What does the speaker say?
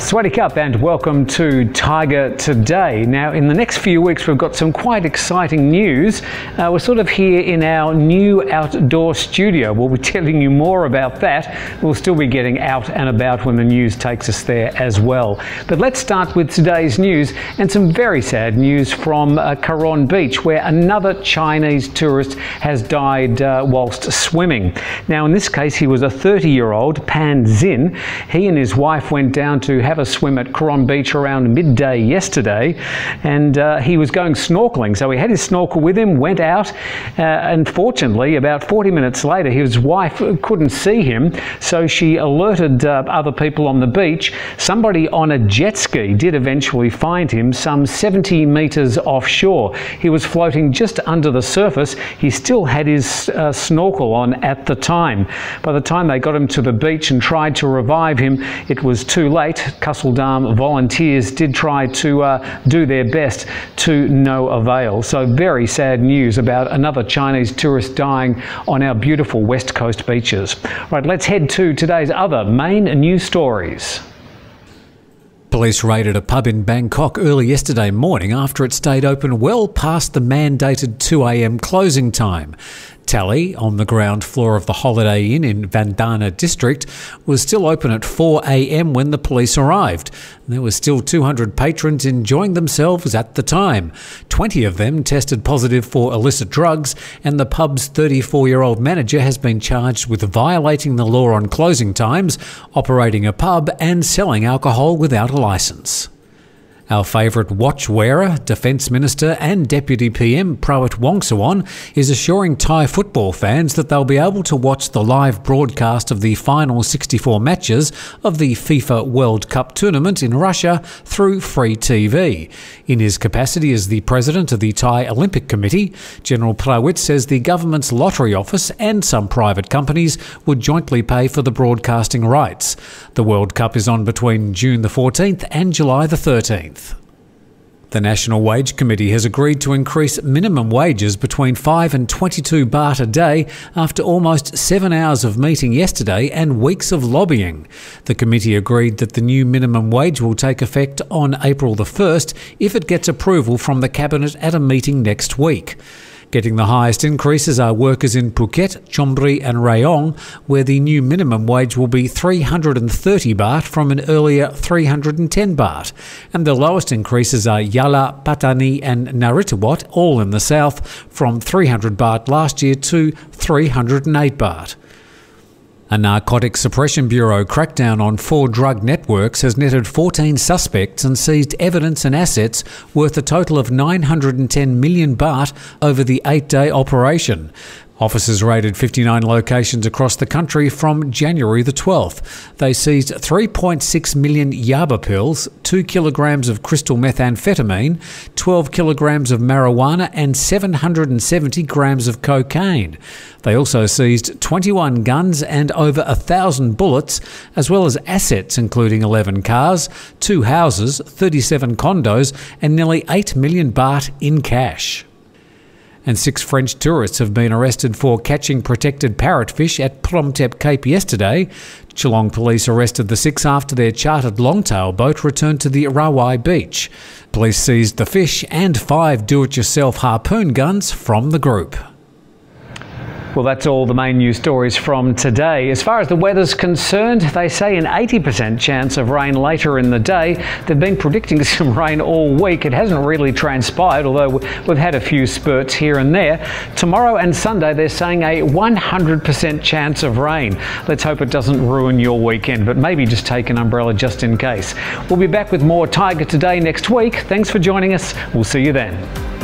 Swaddy Cup and welcome to Thaiger Today. Now, in the next few weeks, we've got some quite exciting news. We're sort of here in our new outdoor studio. We'll be telling you more about that. We'll still be getting out and about when the news takes us there as well. But let's start with today's news and some very sad news from Karon Beach, where another Chinese tourist has died whilst swimming. Now, in this case, he was a 30-year-old, Pan Zin. He and his wife went down to have a swim at Karon Beach around midday yesterday, and he was going snorkeling, so he had his snorkel with him, went out. Unfortunately, about 40 minutes later, his wife couldn't see him, so she alerted other people on the beach. Somebody on a jet ski did eventually find him some 70 metres offshore. He was floating just under the surface. He still had his snorkel on at the time. By the time they got him to the beach and tried to revive him, it was too late. Dam volunteers did try to do their best, to no avail. So very sad news about another Chinese tourist dying on our beautiful West Coast beaches. Right, let's head to today's other main news stories. Police raided a pub in Bangkok early yesterday morning after it stayed open well past the mandated 2 a.m. closing time. Tally, on the ground floor of the Holiday Inn in Vandana district, was still open at 4 a.m. when the police arrived. There were still 200 patrons enjoying themselves at the time. 20 of them tested positive for illicit drugs, and the pub's 34-year-old manager has been charged with violating the law on closing times, operating a pub and selling alcohol without a licence. Our favourite watch wearer, Defence Minister and Deputy PM Prawit is assuring Thai football fans that they'll be able to watch the live broadcast of the final 64 matches of the FIFA World Cup tournament in Russia through free TV. In his capacity as the President of the Thai Olympic Committee, General Prawit says the government's lottery office and some private companies would jointly pay for the broadcasting rights. The World Cup is on between June the 14th and July the 13th. The National Wage Committee has agreed to increase minimum wages between 5 and 22 baht a day after almost 7 hours of meeting yesterday and weeks of lobbying. The committee agreed that the new minimum wage will take effect on April the 1st if it gets approval from the Cabinet at a meeting next week. Getting the highest increases are workers in Phuket, Chonburi and Rayong, where the new minimum wage will be 330 baht from an earlier 310 baht. And the lowest increases are Yala, Pattani and Naritawat, all in the south, from 300 baht last year to 308 baht. A Narcotics Suppression Bureau crackdown on 4 drug networks has netted 14 suspects and seized evidence and assets worth a total of 910 million baht over the 8-day operation. Officers raided 59 locations across the country from January the 12th. They seized 3.6 million yaba pills, 2 kilograms of crystal methamphetamine, 12 kilograms of marijuana and 770 grams of cocaine. They also seized 21 guns and over 1,000 bullets, as well as assets including 11 cars, 2 houses, 37 condos and nearly 8 million baht in cash. And 6 French tourists have been arrested for catching protected parrotfish at Promtep Cape yesterday. Geelong police arrested the 6 after their chartered longtail boat returned to the Rawai beach. Police seized the fish and 5 do-it-yourself harpoon guns from the group. Well, that's all the main news stories from today. As far as the weather's concerned, they say an 80% chance of rain later in the day. They've been predicting some rain all week. It hasn't really transpired, although we've had a few spurts here and there. Tomorrow and Sunday, they're saying a 100% chance of rain. Let's hope it doesn't ruin your weekend, but maybe just take an umbrella just in case. We'll be back with more Thaiger Today next week. Thanks for joining us. We'll see you then.